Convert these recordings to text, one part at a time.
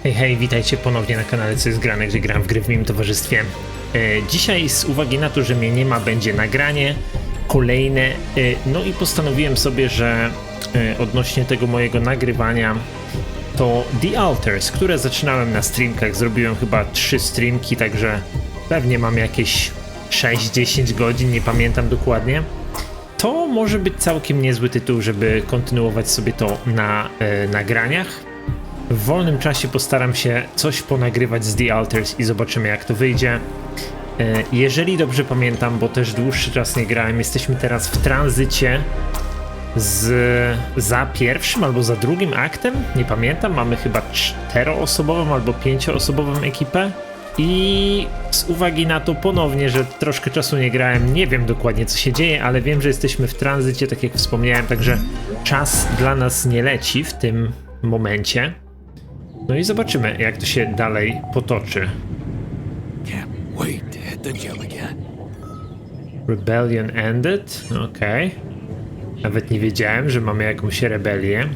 Hej, hej, witajcie ponownie na kanale Co jest Grane, gdzie gram w gry w moim towarzystwie. Dzisiaj z uwagi na to, że mnie nie ma, będzie nagranie kolejne, no i postanowiłem sobie, że odnośnie tego mojego nagrywania to The Alters, które zaczynałem na streamkach, zrobiłem chyba 3 streamki, także pewnie mam jakieś 6-10 godzin, nie pamiętam dokładnie. To może być całkiem niezły tytuł, żeby kontynuować sobie to na nagraniach. W wolnym czasie postaram się coś ponagrywać z The Alters i zobaczymy, jak to wyjdzie. Jeżeli dobrze pamiętam, bo też dłuższy czas nie grałem, jesteśmy teraz w tranzycie za pierwszym albo za drugim aktem, nie pamiętam, mamy chyba 4-osobową albo 5-osobową ekipę i z uwagi na to ponownie, że troszkę czasu nie grałem, nie wiem dokładnie co się dzieje, ale wiem, że jesteśmy w tranzycie, tak jak wspomniałem, także czas dla nas nie leci w tym momencie. No i zobaczymy, jak to się dalej potoczy. Rebellion ended? Okej. Nawet nie wiedziałem, że mamy jakąś rebelię.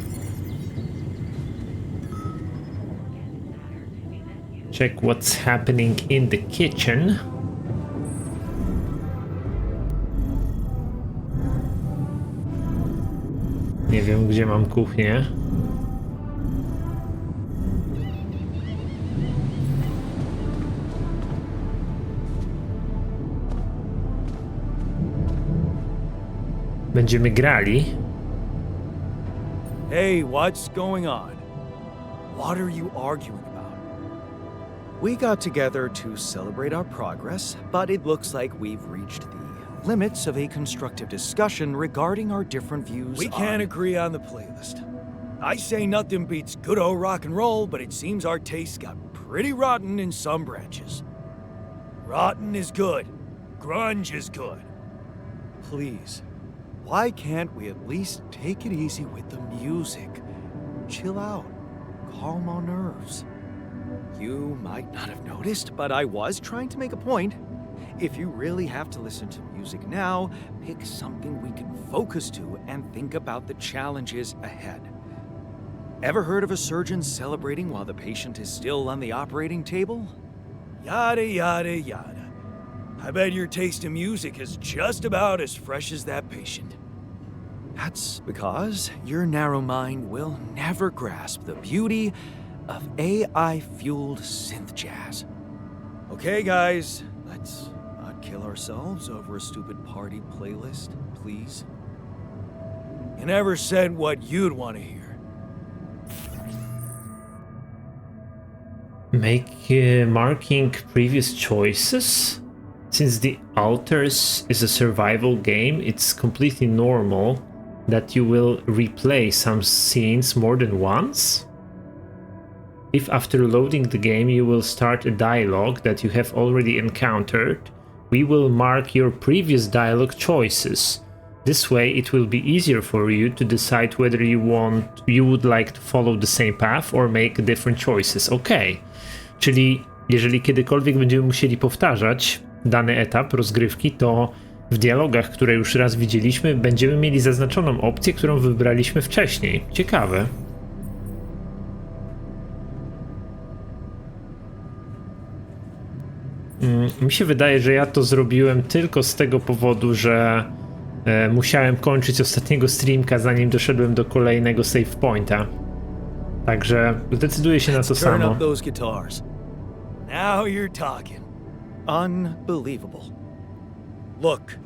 Check what's happening in the kitchen. Nie wiem, gdzie mam kuchnię. Będziemy grali. Hey, what's going on? What are you arguing about? We got together to celebrate our progress, but it looks like we've reached the limits of a constructive discussion regarding our different views. We can't agree on the playlist. I say nothing beats good old rock and roll, but it seems our tastes got pretty rotten in some branches. Rotten is good. Grunge is good. Please. Why can't we at least take it easy with the music? Chill out, calm our nerves. You might not have noticed, but I was trying to make a point. If you really have to listen to music now, pick something we can focus to and think about the challenges ahead. Ever heard of a surgeon celebrating while the patient is still on the operating table? Yada, yada, yada. I bet your taste in music is just about as fresh as that patient. That's because your narrow mind will never grasp the beauty of AI-fueled synth jazz. Okay, guys, let's not kill ourselves over a stupid party playlist, please. You never said what you'd want to hear. Marking previous choices. Since The Alters is a survival game, it's completely normal that you will replay some scenes more than once. If after loading the game you will start a dialogue that you have already encountered, we will mark your previous dialogue choices. This way it will be easier for you to decide whether you would like to follow the same path or make different choices. Okej. Czyli jeżeli kiedykolwiek będziemy musieli powtarzać dany etap rozgrywki, to w dialogach, które już raz widzieliśmy, będziemy mieli zaznaczoną opcję, którą wybraliśmy wcześniej. Ciekawe. Mi się wydaje, że ja to zrobiłem tylko z tego powodu, że musiałem kończyć ostatniego streamka, zanim doszedłem do kolejnego save pointa. Także zdecyduję się na to samo. Now you're talking. Unbelievable. Look,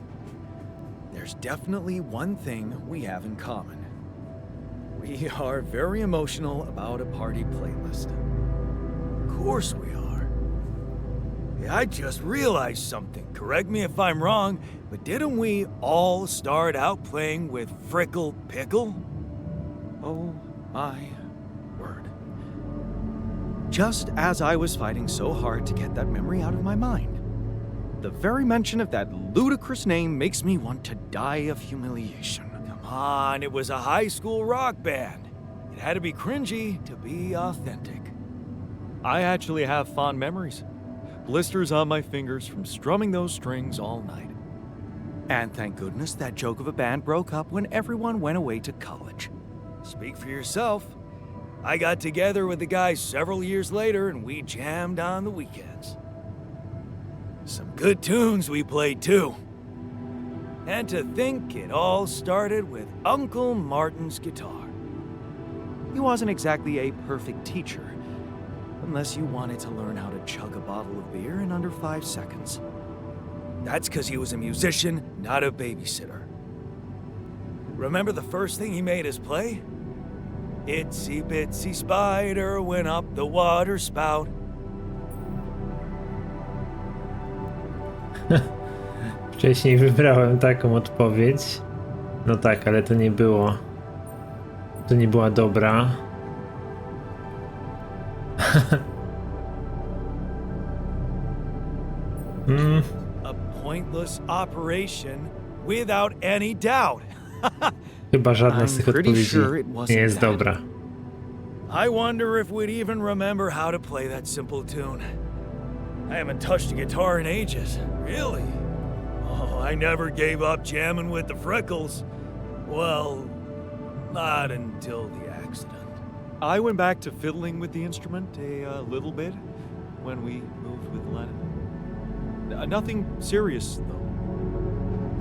there's definitely one thing we have in common. We are very emotional about a party playlist. Of course we are. I just realized something. Correct me if I'm wrong, but didn't we all start out playing with Frickle Pickle? Oh my word. Just as I was fighting so hard to get that memory out of my mind. The very mention of that ludicrous name makes me want to die of humiliation. Come on, it was a high school rock band. It had to be cringy to be authentic. I actually have fond memories. Blisters on my fingers from strumming those strings all night. And thank goodness that joke of a band broke up when everyone went away to college. Speak for yourself. I got together with the guys several years later and we jammed on the weekends. Some good tunes we played too. And to think it all started with Uncle Martin's guitar. He wasn't exactly a perfect teacher, unless you wanted to learn how to chug a bottle of beer in under 5 seconds. That's because he was a musician, not a babysitter. Remember the first thing he made us play? Itsy bitsy spider went up the water spout. Wcześniej wybrałem taką odpowiedź. No tak, ale to nie było. To nie była dobra. A pointless operation without any doubt. Chyba żadna z tych I'm pretty odpowiedzi sure it wasn't nie jest that. dobra. I wonder if we'd even remember how to play that simple tune. I haven't touched a guitar in ages. Really? Oh, I never gave up jamming with the Freckles. Well, not until the accident. I went back to fiddling with the instrument a little bit when we moved with Lennon. Nothing serious, though.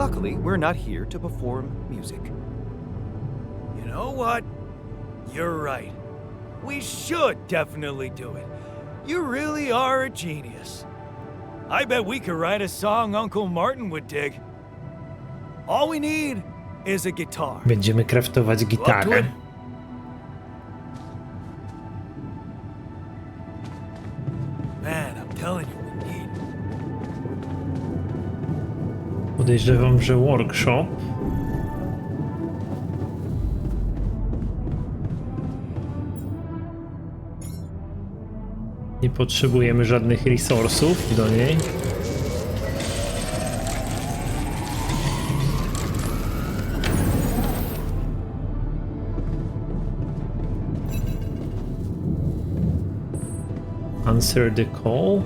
Luckily, we're not here to perform music. You know what? You're right. We should definitely do it. You really are a genius. I bet we could write a song Uncle Martin would dig. All we need is a guitar. Będziemy craftować Up to gitarę. it? Man, I'm telling you, we need. Podejrzewam, że workshop. Nie potrzebujemy żadnych resursów do niej. Answer the call.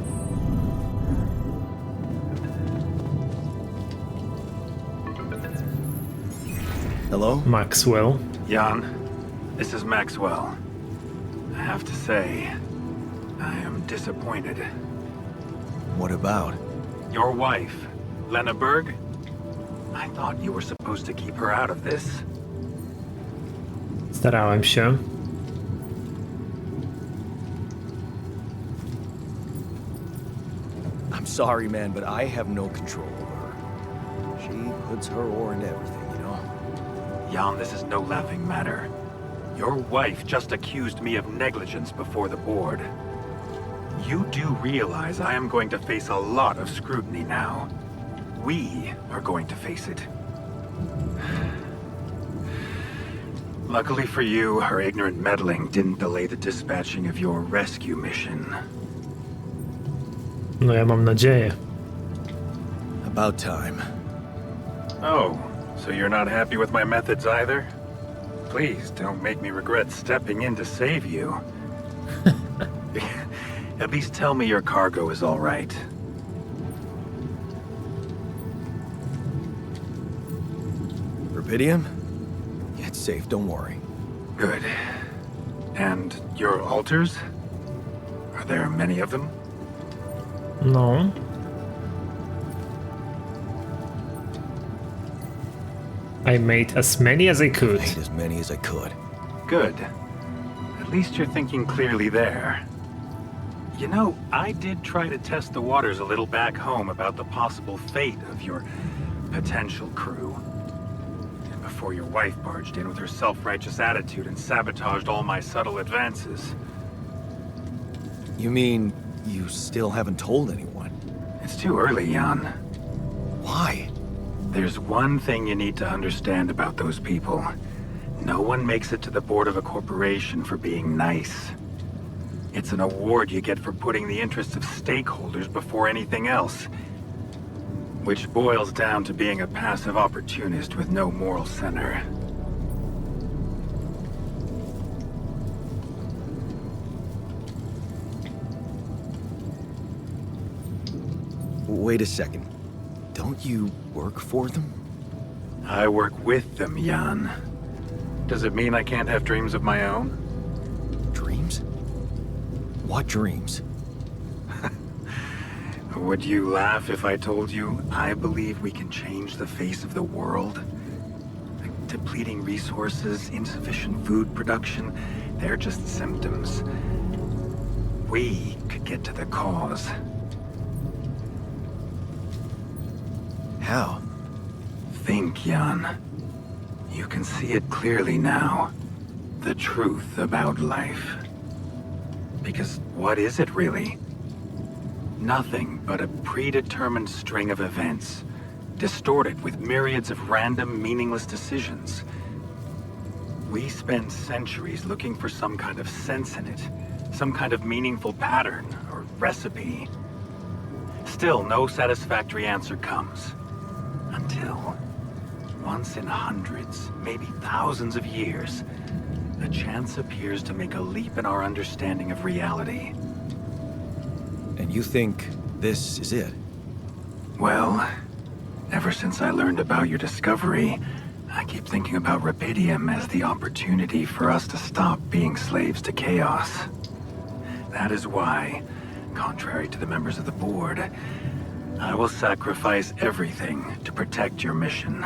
Hello? Maxwell. Jan, this is Maxwell. I have to say, I am disappointed. What about? Your wife, Lena Berg? I thought you were supposed to keep her out of this. Starałem się. I'm sorry, man, but I have no control over her. She puts her oar into everything, you know? Jan, this is no laughing matter. Your wife just accused me of negligence before the board. You do realize I am going to face a lot of scrutiny now. We are going to face it. Luckily for you, her ignorant meddling didn't delay the dispatching of your rescue mission. No ja mam nadzieję. About time. Oh, so you're not happy with my methods either? Please don't make me regret stepping in to save you. At least tell me your cargo is all right. Rubidium? It's safe, don't worry. Good. And your altars? Are there many of them? No. I made as many as I could. Made as many as I could. Good. At least you're thinking clearly there. You know, I did try to test the waters a little back home about the possible fate of your potential crew. And before your wife barged in with her self-righteous attitude and sabotaged all my subtle advances. You mean you still haven't told anyone? It's too early, Jan. Why? There's one thing you need to understand about those people. No one makes it to the board of a corporation for being nice. It's an award you get for putting the interests of stakeholders before anything else. Which boils down to being a passive opportunist with no moral center. Wait a second. Don't you work for them? I work with them, Jan. Does it mean I can't have dreams of my own? What dreams? Would you laugh if I told you I believe we can change the face of the world? Like depleting resources, insufficient food production, they're just symptoms. We could get to the cause. How? Think, Jan. You can see it clearly now. The truth about life. Because what is it really? Nothing but a predetermined string of events, distorted with myriads of random, meaningless decisions. We spend centuries looking for some kind of sense in it, some kind of meaningful pattern or recipe. Still, no satisfactory answer comes. Until, once in hundreds, maybe thousands of years, a chance appears to make a leap in our understanding of reality. And you think this is it? Well, ever since I learned about your discovery, I keep thinking about Rapidium as the opportunity for us to stop being slaves to chaos. That is why, contrary to the members of the board, I will sacrifice everything to protect your mission.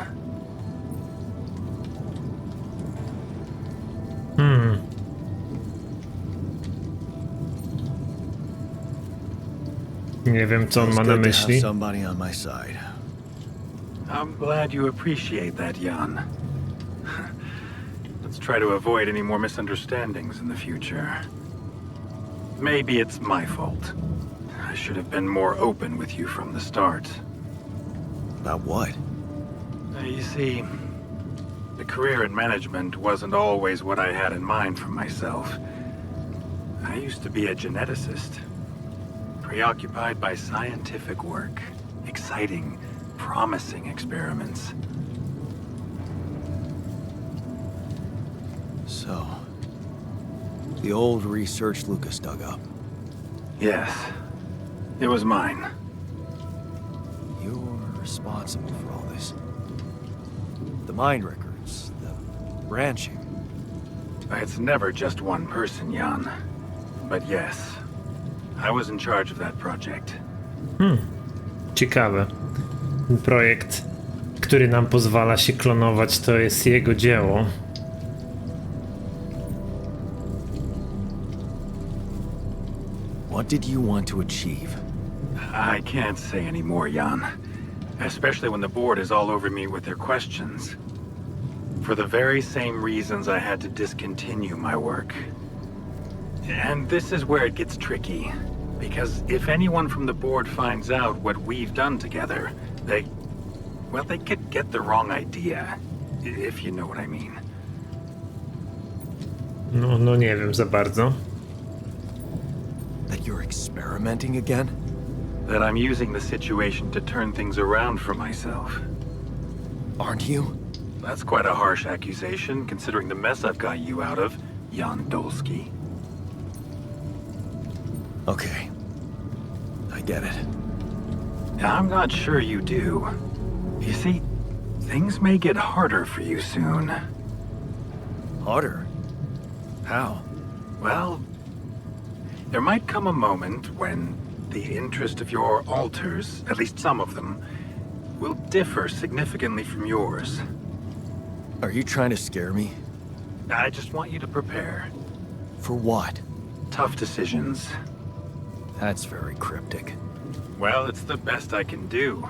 Nie wiem, co on ma It's na good to myśli. have somebody on my side. I'm glad you appreciate that, Jan. Let's try to avoid any more misunderstandings in the future. Maybe it's my fault. I should have been more open with you from the start. About what? You see, the career in management wasn't always what I had in mind for myself. I used to be a geneticist, preoccupied by scientific work, exciting, promising experiments. So, the old research Lucas dug up. Yes, it was mine. You're responsible for all this. The mind records, the branching. It's never just one person, Jan. But yes, I was in charge of that project. Ciekawe. Ten projekt, który nam pozwala się klonować, to jest jego dzieło. What did you want to achieve? I can't say any more, Jan. Especially when the board is all over me with their questions. For the very same reasons I had to discontinue my work. And this is where it gets tricky. Because if anyone from the board finds out what we've done together, they could get the wrong idea. If you know what I mean. No nie wiem za bardzo. That you're experimenting again? That I'm using the situation to turn things around for myself. Aren't you? That's quite a harsh accusation, considering the mess I've got you out of, Jan Dolski. Okay. I get it. I'm not sure you do. You see, things may get harder for you soon. Harder? How? Well, there might come a moment when the interest of your alters, at least some of them, will differ significantly from yours. Are you trying to scare me? I just want you to prepare. For what? Tough decisions. That's very cryptic. Well, it's the best I can do.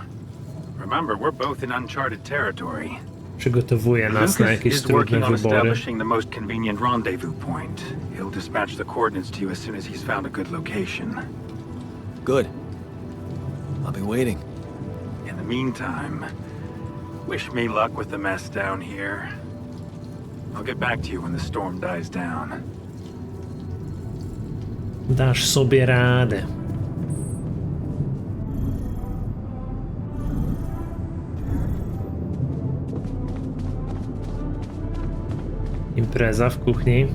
Remember, we're both in uncharted territory. Przygotowuje nas na Lucas jakieś is trudne working on wybory. establishing the most convenient rendezvous point. He'll dispatch the coordinates to you as soon as he's found a good location. Good. I'll be waiting. In the meantime, wish me luck with the mess down here. I'll get back to you when the storm dies down. Dasz sobie radę. Impreza w kuchni.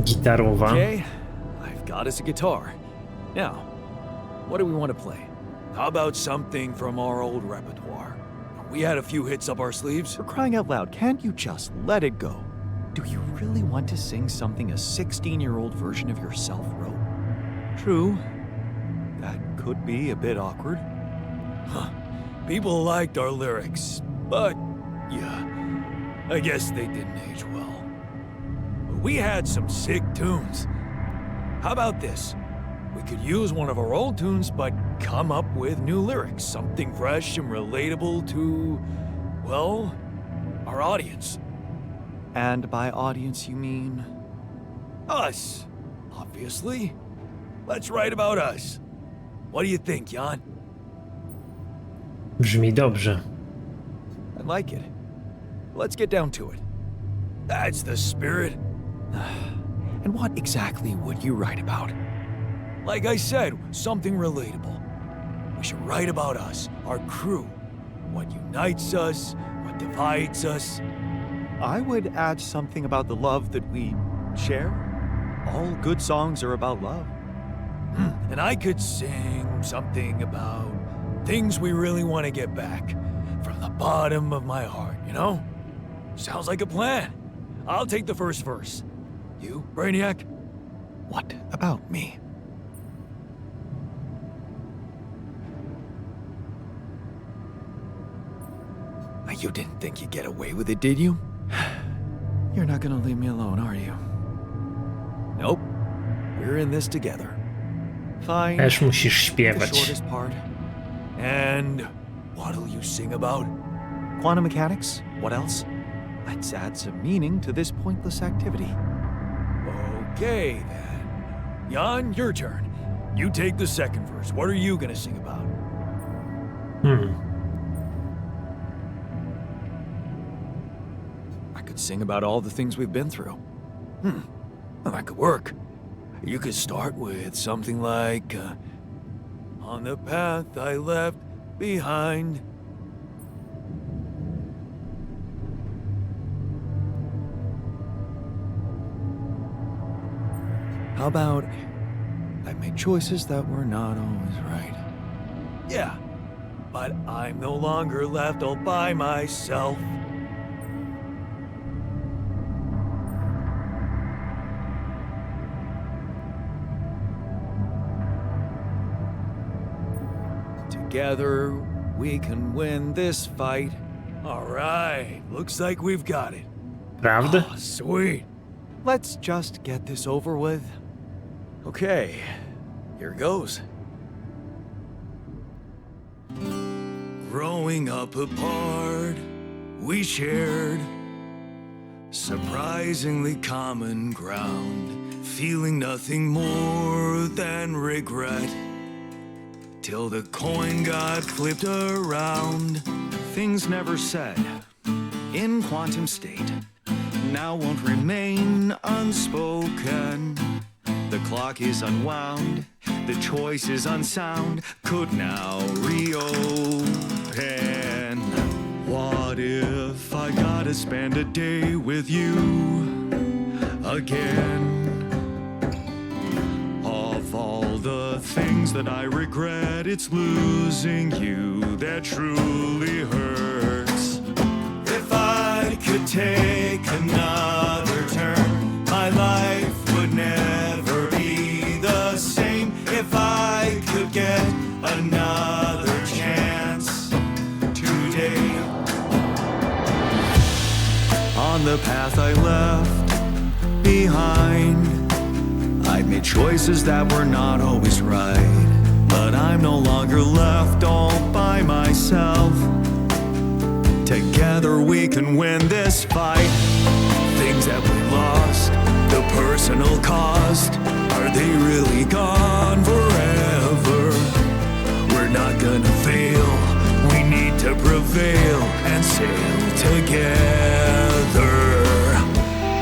Gitarowa. Okay, I've got us a guitar. Now, what do we want to play? How about something from our old repertoire? We had a few hits up our sleeves. For crying out loud, can't you just let it go? Do you really want to sing something a 16-year-old version of yourself wrote? True. That could be a bit awkward. Huh. People liked our lyrics, but yeah, I guess they didn't age well. But we had some sick tunes. How about this? We could use one of our old tunes, but come up with new lyrics, something fresh and relatable to, well, our audience. And by audience, you mean? Us, obviously. Let's write about us. What do you think, Jan? Brzmi dobrze. I like it. Let's get down to it. That's the spirit. And what exactly would you write about? Like I said, something relatable. We should write about us, our crew. What unites us, what divides us. I would add something about the love that we share. All good songs are about love. And I could sing something about things we really want to get back. From the bottom of my heart, you know? Sounds like a plan. I'll take the first verse. You, Brainiac? What about me? You didn't think you'd get away with it, did you? You're not gonna leave me alone, are you? Nope. We're in this together. Fine. Też musisz The śpiewać. shortest part. And what'll you sing about? Quantum mechanics? What else? Let's add some meaning to this pointless activity. Okay, then. Jan, your turn. You take the second verse. What are you gonna sing about? I could sing about all the things we've been through. Well, that could work. You could start with something like, on the path I left behind. How about I made choices that were not always right? Yeah, but I'm no longer left all by myself. Together, we can win this fight. All right, looks like we've got it. Prawda? Oh, sweet. Let's just get this over with. Okay, here goes. Growing up apart, we shared surprisingly common ground, feeling nothing more than regret. Till the coin got flipped around. Things never said in quantum state now won't remain unspoken. The clock is unwound, the choice is unsound, could now reopen. What if I gotta spend a day with you again? Of all the things that I regret, it's losing you that truly hurts. If I could take another turn, my life would never be the same. If I could get another chance today. On the path I left behind, I made choices that were not always right, but I'm no longer left all by myself. Together we can win this fight. Things that we lost, the personal cost, are they really gone forever? We're not gonna fail, we need to prevail and sail together.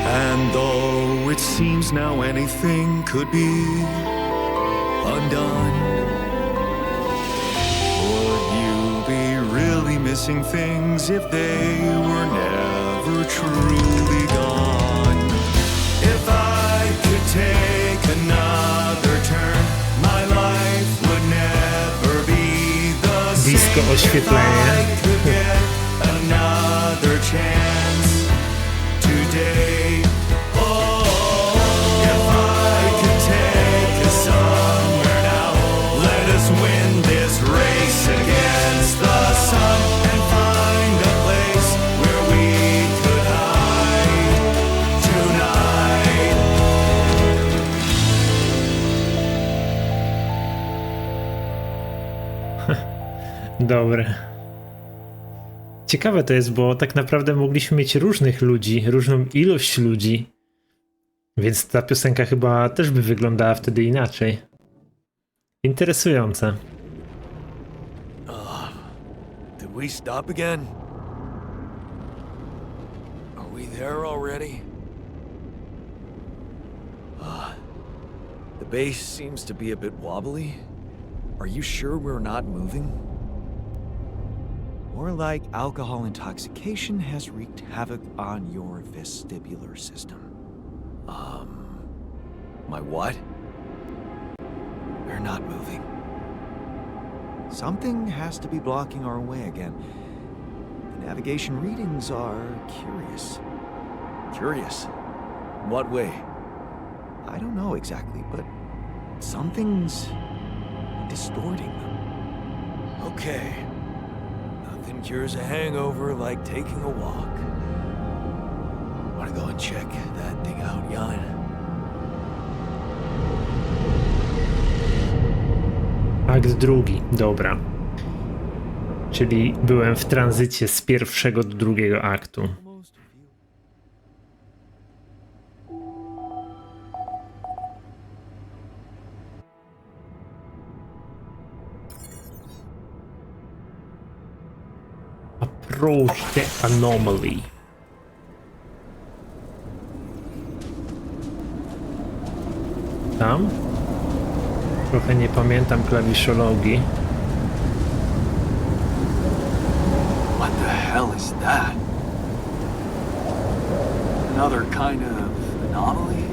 And though it seems now anything could be undone, would you be really missing things if they were never truly gone? If I could take another turn, my life would never be the same. Disco oświetlenie. If I could get another chance today. Dobre. Ciekawe to jest, bo tak naprawdę mogliśmy mieć różnych ludzi, różną ilość ludzi, więc ta piosenka chyba też by wyglądała wtedy inaczej. Interesujące. Did we stop again? Are we there already? The base seems to be a bit wobbly. Are you sure we're not moving? More like alcohol intoxication has wreaked havoc on your vestibular system. My what? We're not moving. Something has to be blocking our way again. The navigation readings are curious. Curious. In what way? I don't know exactly, but something's distorting them. Okay. Nothing cures a hangover like taking a walk. Wanna go and check that thing out, Jan? Akt drugi, dobra. Czyli byłem w tranzycie z pierwszego do drugiego aktu. Approach the anomaly. Tam? Trochę nie pamiętam klawiszologii. What the hell is that? Another kind of anomaly?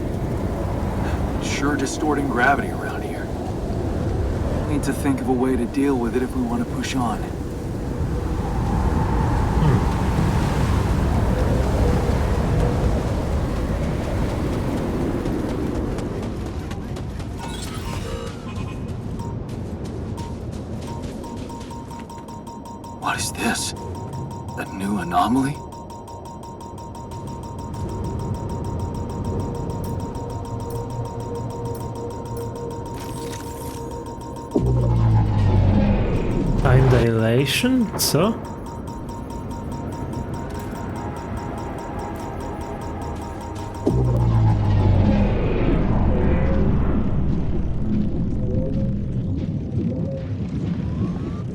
Sure distorting gravity around here. Need to think of a way to deal with it if we want to push on. What is this? A new anomaly? Time dilation? Co?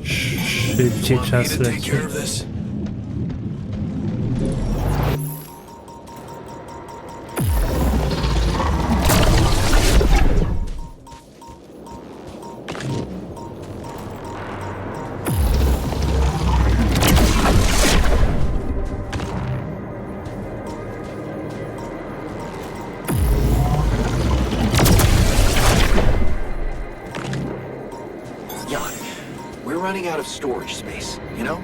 Szybciej czas leci. We're running out of storage space, you know?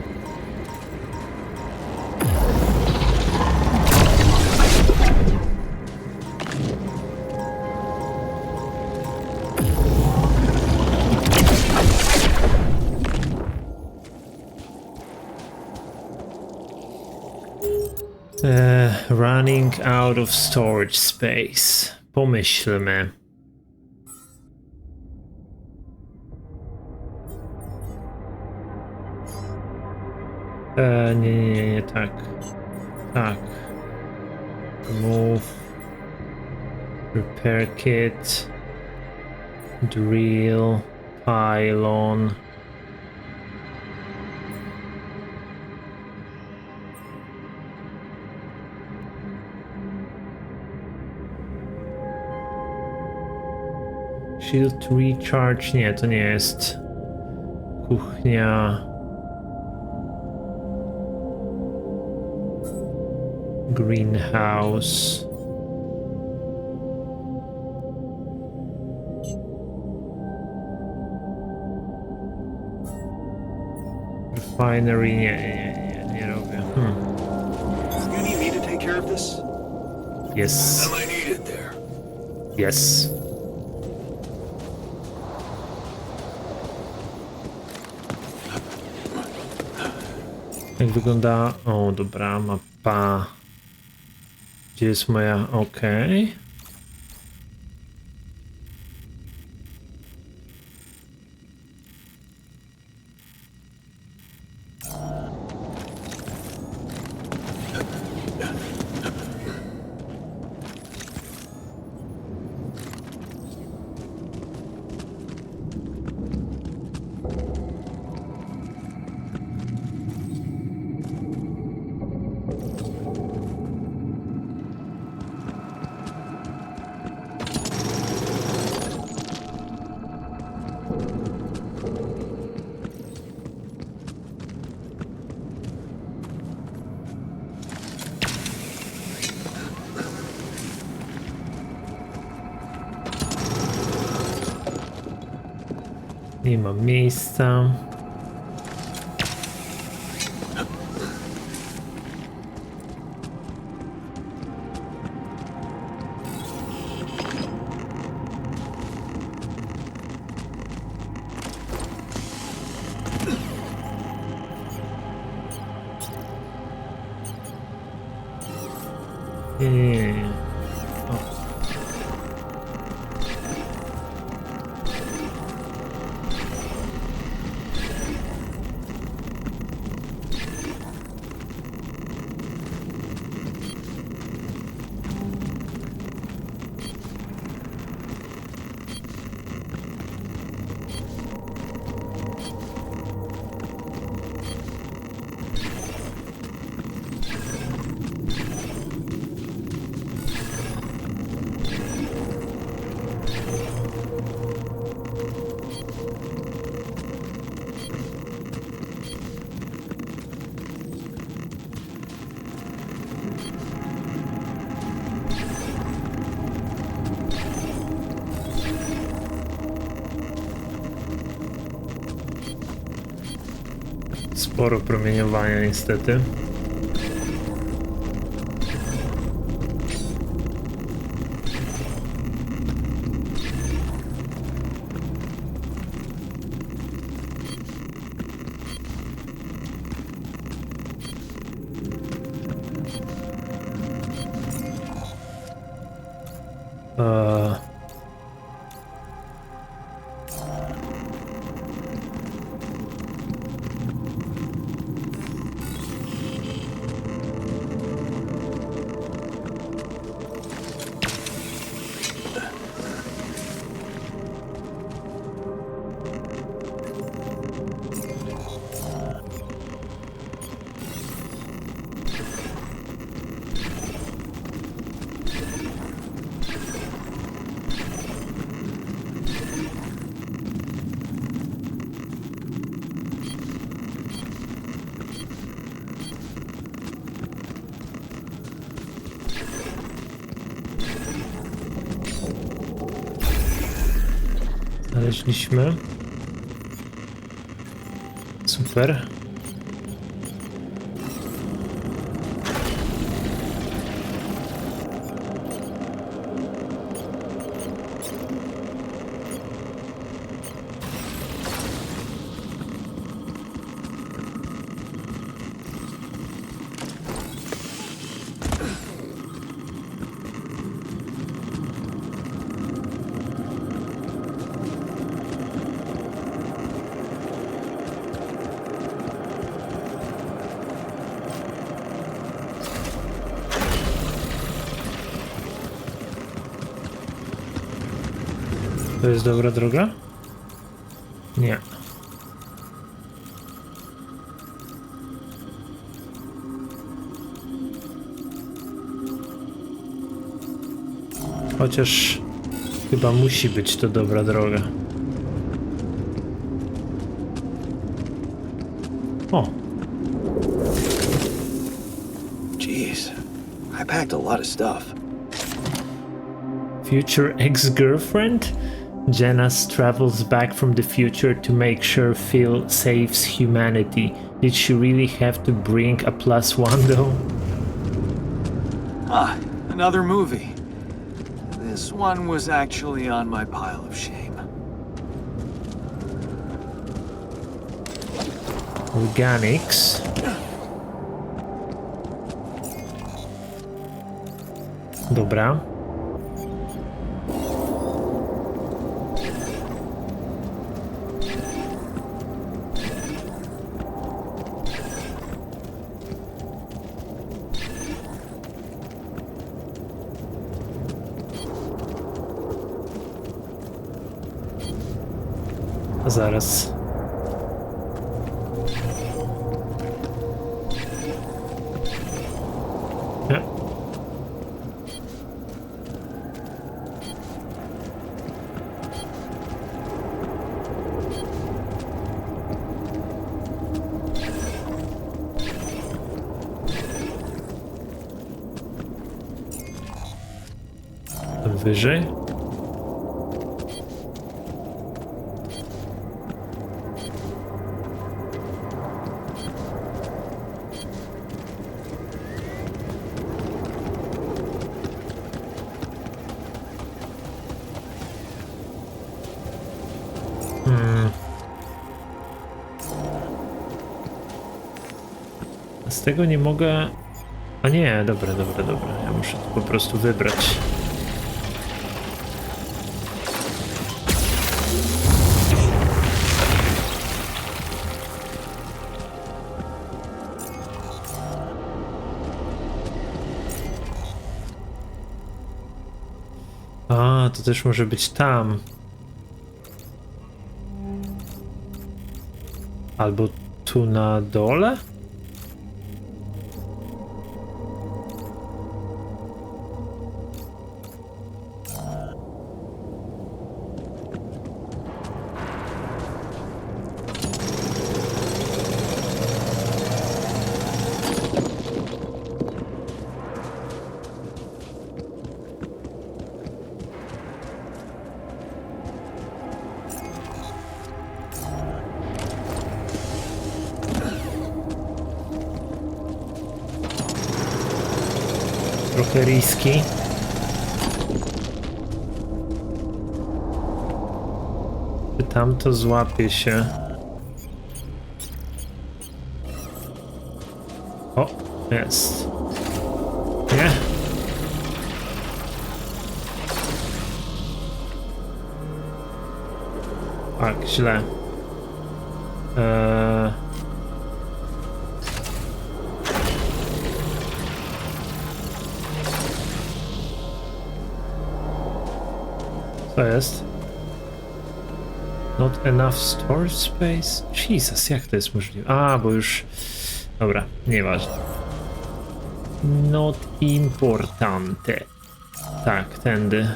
Running out of storage space. Pomyślmy. Nie, tak. Tak. Move. Repair kit. Drill. Pylon. Shield recharge. Nie, to nie jest. Kuchnia. Greenhouse. Refinery, nie robię. You need me to take care of this? Yes. Am I needed there? Yes. Jak wygląda... O, dobra, mapa. Gdzie jest moja... Okej. Nie ma miejsca. Sporo promieniowania niestety. Znaleźliśmy. Super. To jest dobra droga? Nie. Chociaż chyba musi być to dobra droga. O! Jeez, I packed a lot of stuff. Future ex-girlfriend? Janice travels back from the future to make sure Phil saves humanity. Did she really have to bring a +1 though? Ah, another movie. This one was actually on my pile of shame. Organics. Dobra. Zaraz. Nie. Wyżej. Z tego nie mogę... A nie, dobra. Ja muszę to po prostu wybrać. A, to też może być tam. Albo tu na dole? Trochę riski. Czy tam to złapie się? O, jest. Nie? Tak, źle. Co jest? Not enough storage space? Jesus, jak to jest możliwe? A, bo już... Dobra, nieważne. Not importante. Tak, tędy.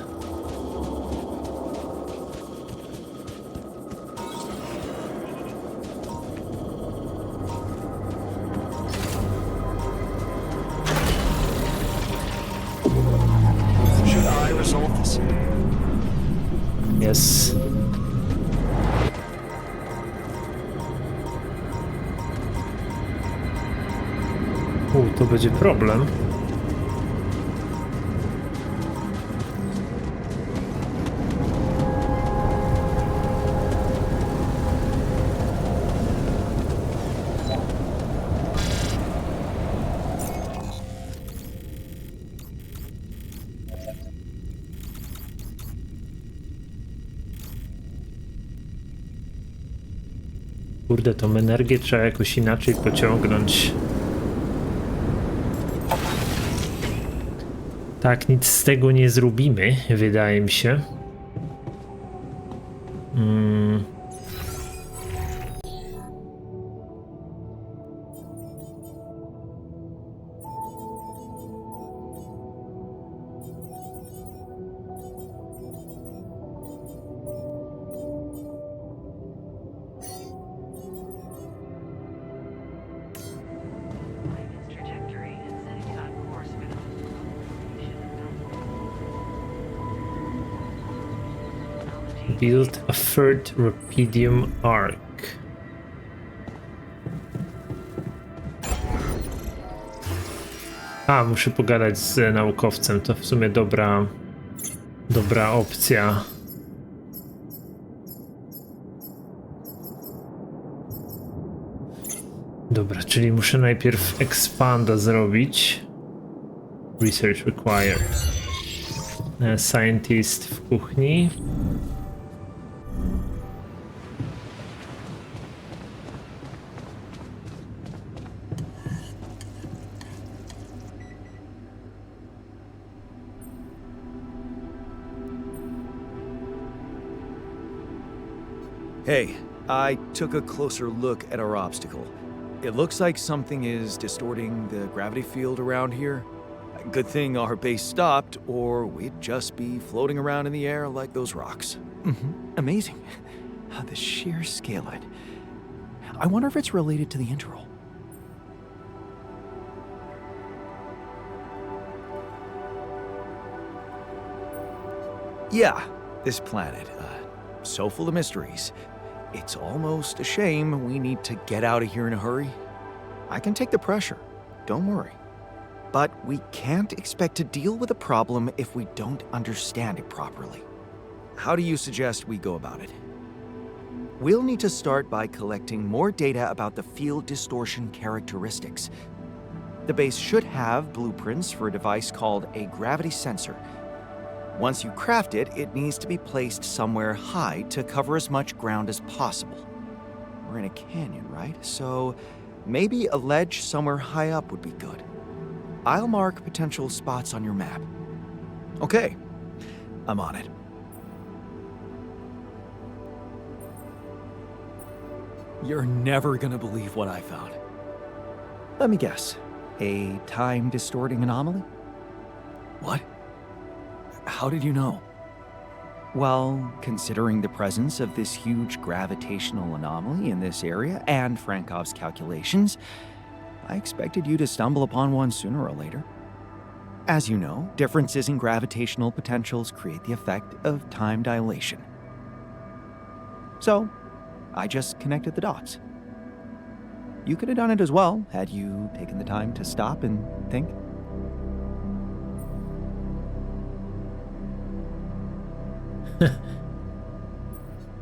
Should I resolve this? Yes. To będzie problem. Kurde, tą energię trzeba jakoś inaczej pociągnąć. Tak, nic z tego nie zrobimy, wydaje mi się. Build a third Rapidium arc. A, muszę pogadać z naukowcem, to w sumie dobra opcja. Dobra, czyli muszę najpierw expanda zrobić. Research required. Scientist w kuchni. Hey, I took a closer look at our obstacle. It looks like something is distorting the gravity field around here. Good thing our base stopped, or we'd just be floating around in the air like those rocks. Amazing. The sheer scale of it. I wonder if it's related to the interval. Yeah, this planet. So full of mysteries. It's almost a shame we need to get out of here in a hurry. I can take the pressure, don't worry. But we can't expect to deal with a problem if we don't understand it properly. How do you suggest we go about it? we'll need to start by collecting more data about the field distortion characteristics. The base should have blueprints for a device called a gravity sensor. Once you craft it, it needs to be placed somewhere high to cover as much ground as possible. We're in a canyon, right? So maybe a ledge somewhere high up would be good. I'll mark potential spots on your map. Okay, I'm on it. You're never gonna believe what I found. Let me guess. A time-distorting anomaly? What? How did you know? Well, considering the presence of this huge gravitational anomaly in this area and Frankov's calculations, I expected you to stumble upon one sooner or later. As you know, differences in gravitational potentials create the effect of time dilation. So, I just connected the dots. You could have done it as well, had you taken the time to stop and think.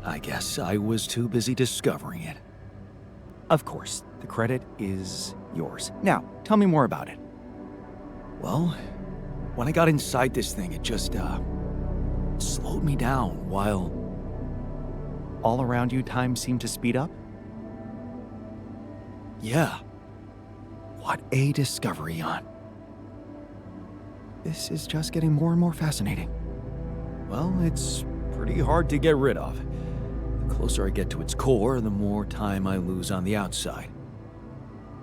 I guess I was too busy discovering it. Of course, the credit is yours. Now, tell me more about it. Well, when I got inside this thing, it just, slowed me down while all around you time seemed to speed up? Yeah. What a discovery, Jan. This is just getting more and more fascinating. Well, it's pretty hard to get rid of. The closer I get to its core, the more time I lose on the outside.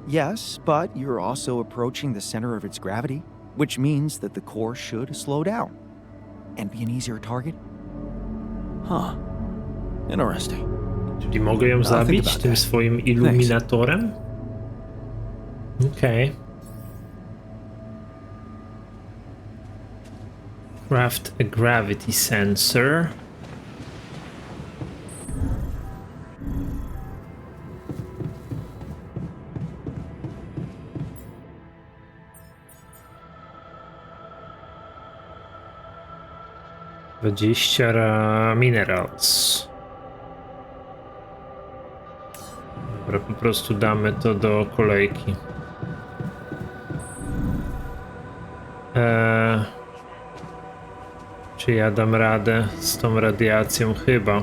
Yes, but you're also approaching the center of its gravity, which means that the core should slow down and be an easier target. Huh. Interesting. Czyli mogę ją zabić tym swoim iluminatorem? Okej. Craft a gravity sensor. Minerals. Dobra, po prostu damy to do kolejki. Czy ja dam radę z tą radiacją? Chyba.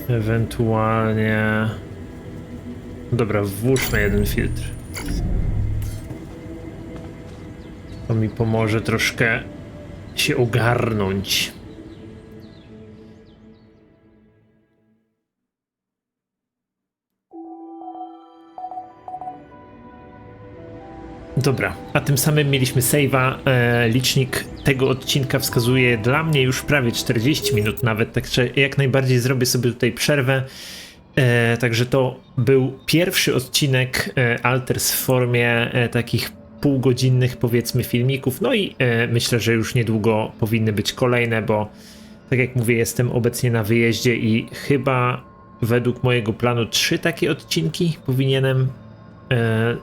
Ewentualnie... Dobra, włóżmy jeden filtr. To mi pomoże troszkę się ogarnąć. Dobra, a tym samym mieliśmy save'a. Licznik tego odcinka wskazuje dla mnie już prawie 40 minut nawet, także jak najbardziej zrobię sobie tutaj przerwę. Także to był pierwszy odcinek Alters w formie takich półgodzinnych, powiedzmy, filmików. No i myślę, że już niedługo powinny być kolejne, bo tak jak mówię, jestem obecnie na wyjeździe i chyba według mojego planu 3 takie odcinki powinienem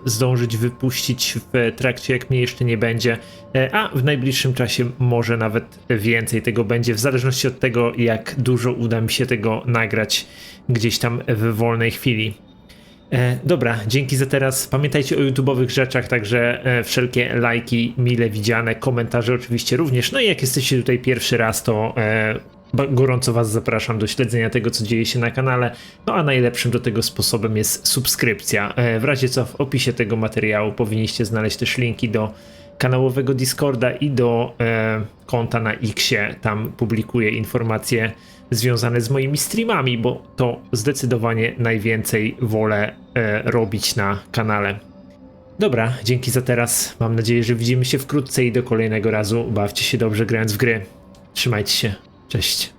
zdążyć wypuścić w trakcie, jak mnie jeszcze nie będzie, a w najbliższym czasie może nawet więcej tego będzie, w zależności od tego, jak dużo uda mi się tego nagrać gdzieś tam w wolnej chwili. Dobra, dzięki za teraz. Pamiętajcie o YouTube'owych rzeczach, także wszelkie lajki mile widziane, komentarze oczywiście również. No i jak jesteście tutaj pierwszy raz, to gorąco was zapraszam do śledzenia tego, co dzieje się na kanale. No a najlepszym do tego sposobem jest subskrypcja. W razie co w opisie tego materiału powinniście znaleźć też linki do kanałowego Discorda i do konta na Xie. Tam publikuję informacje związane z moimi streamami, bo to zdecydowanie najwięcej wolę robić na kanale. Dobra, dzięki za teraz. Mam nadzieję, że widzimy się wkrótce i do kolejnego razu. Bawcie się dobrze grając w gry. Trzymajcie się. Cześć.